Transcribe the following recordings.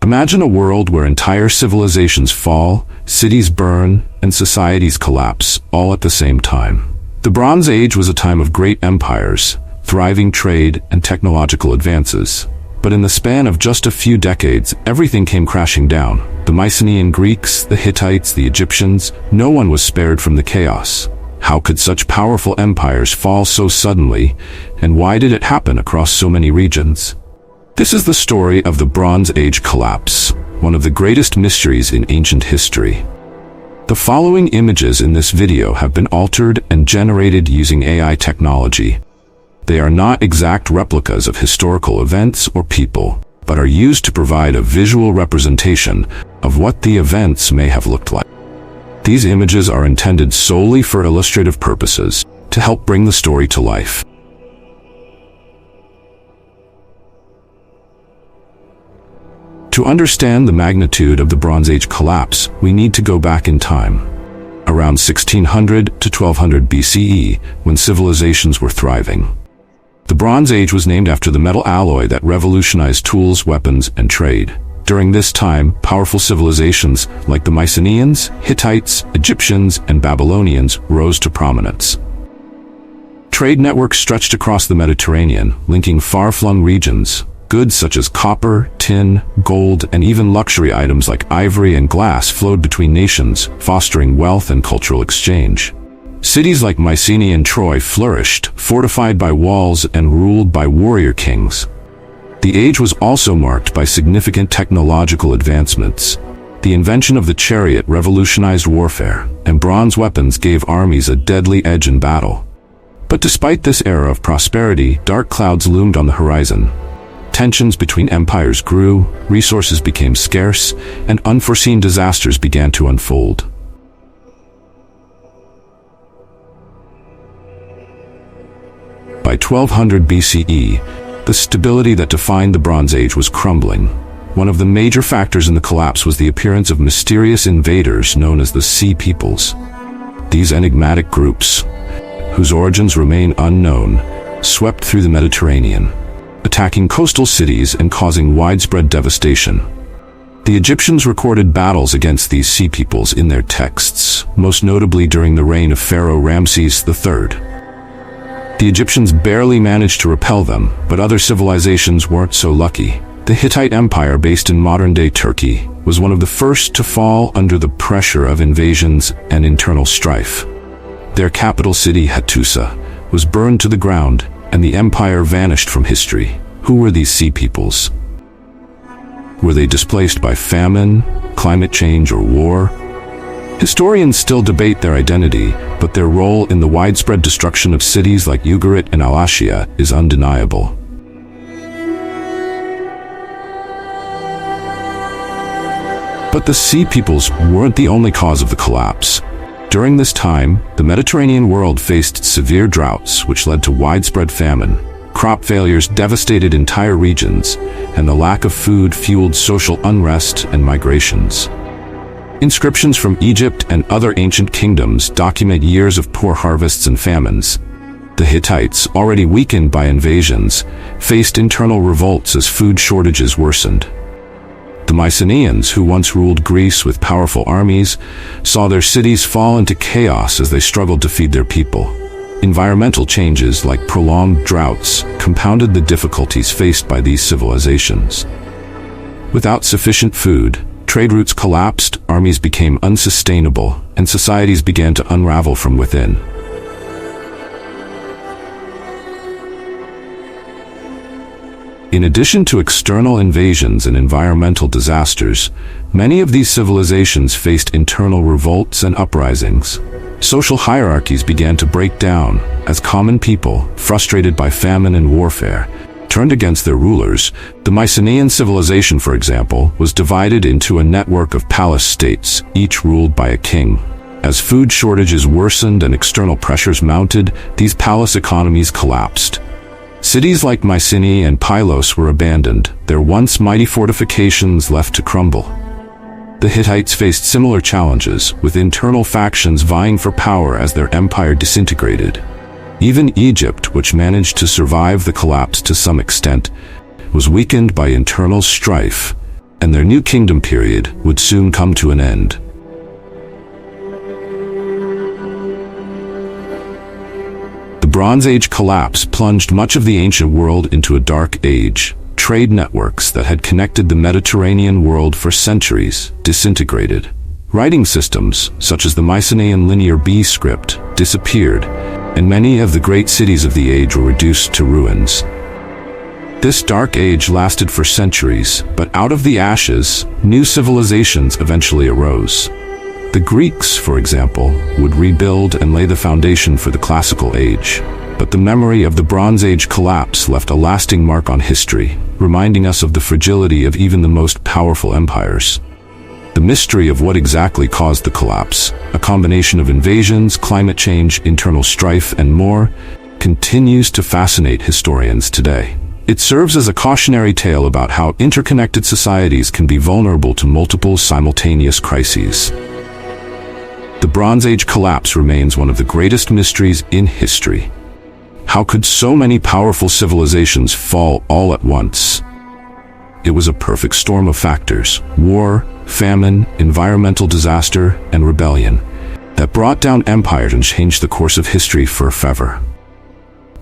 Imagine a world where entire civilizations fall, cities burn, and societies collapse, all at the same time. The Bronze Age was a time of great empires, thriving trade, and technological advances. But in the span of just a few decades, everything came crashing down. The Mycenaean Greeks, the Hittites, the Egyptians, no one was spared from the chaos. How could such powerful empires fall so suddenly, and why did it happen across so many regions? This is the story of the Bronze Age collapse, one of the greatest mysteries in ancient history. The following images in this video have been altered and generated using AI technology. They are not exact replicas of historical events or people, but are used to provide a visual representation of what the events may have looked like. These images are intended solely for illustrative purposes, to help bring the story to life. To understand the magnitude of the Bronze Age collapse, we need to go back in time. Around 1600 to 1200 BCE, when civilizations were thriving. The Bronze Age was named after the metal alloy that revolutionized tools, weapons, and trade. During this time, powerful civilizations like the Mycenaeans, Hittites, Egyptians, and Babylonians rose to prominence. Trade networks stretched across the Mediterranean, linking far-flung regions. Goods such as copper, tin, gold, and even luxury items like ivory and glass flowed between nations, fostering wealth and cultural exchange. Cities like Mycenae and Troy flourished, fortified by walls and ruled by warrior kings. The age was also marked by significant technological advancements. The invention of the chariot revolutionized warfare, and bronze weapons gave armies a deadly edge in battle. But despite this era of prosperity, dark clouds loomed on the horizon. Tensions between empires grew, resources became scarce, and unforeseen disasters began to unfold. By 1200 BCE, the stability that defined the Bronze Age was crumbling. One of the major factors in the collapse was the appearance of mysterious invaders known as the Sea Peoples. These enigmatic groups, whose origins remain unknown, swept through the Mediterranean, attacking coastal cities and causing widespread devastation. The Egyptians recorded battles against these Sea Peoples in their texts, most notably during the reign of Pharaoh Ramses III. The Egyptians barely managed to repel them, but other civilizations weren't so lucky. The Hittite Empire, based in modern-day Turkey, was one of the first to fall under the pressure of invasions and internal strife. Their capital city, Hattusa, was burned to the ground, and the empire vanished from history. Who were these Sea Peoples? Were they displaced by famine, climate change, or war? Historians still debate their identity, but their role in the widespread destruction of cities like Ugarit and Al-Ashia is undeniable. But the Sea Peoples weren't the only cause of the collapse. During this time, the Mediterranean world faced severe droughts, which led to widespread famine. Crop failures devastated entire regions, and the lack of food fueled social unrest and migrations. Inscriptions from Egypt and other ancient kingdoms document years of poor harvests and famines. The Hittites, already weakened by invasions, faced internal revolts as food shortages worsened. The Mycenaeans, who once ruled Greece with powerful armies, saw their cities fall into chaos as they struggled to feed their people. Environmental changes like prolonged droughts compounded the difficulties faced by these civilizations. Without sufficient food, trade routes collapsed, armies became unsustainable, and societies began to unravel from within. In addition to external invasions and environmental disasters, many of these civilizations faced internal revolts and uprisings. Social hierarchies began to break down as common people, frustrated by famine and warfare, turned against their rulers. The Mycenaean civilization, for example, was divided into a network of palace states, each ruled by a king. As food shortages worsened and external pressures mounted, these palace economies collapsed. Cities like Mycenae and Pylos were abandoned, their once mighty fortifications left to crumble. The Hittites faced similar challenges, with internal factions vying for power as their empire disintegrated. Even Egypt, which managed to survive the collapse to some extent, was weakened by internal strife. and their new kingdom period would soon come to an end. The Bronze Age collapse plunged much of the ancient world into a dark age. Trade networks that had connected the Mediterranean world for centuries disintegrated. Writing systems, such as the Mycenaean Linear B script, disappeared, and many of the great cities of the age were reduced to ruins. This dark age lasted for centuries, but out of the ashes, new civilizations eventually arose. The Greeks, for example, would rebuild and lay the foundation for the classical age. But the memory of the Bronze Age collapse left a lasting mark on history, reminding us of the fragility of even the most powerful empires. The mystery of what exactly caused the collapse, a combination of invasions, climate change, internal strife, and more, continues to fascinate historians today. It serves as a cautionary tale about how interconnected societies can be vulnerable to multiple simultaneous crises. The Bronze Age collapse remains one of the greatest mysteries in history. How could so many powerful civilizations fall all at once? It was a perfect storm of factors: war, famine, environmental disaster, and rebellion that brought down empires and changed the course of history forever.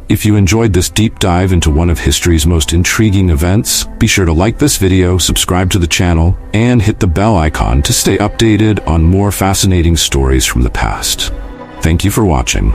If you enjoyed this deep dive into one of history's most intriguing events, be sure to like this video, subscribe to the channel, and hit the bell icon to stay updated on more fascinating stories from the past. Thank you for watching.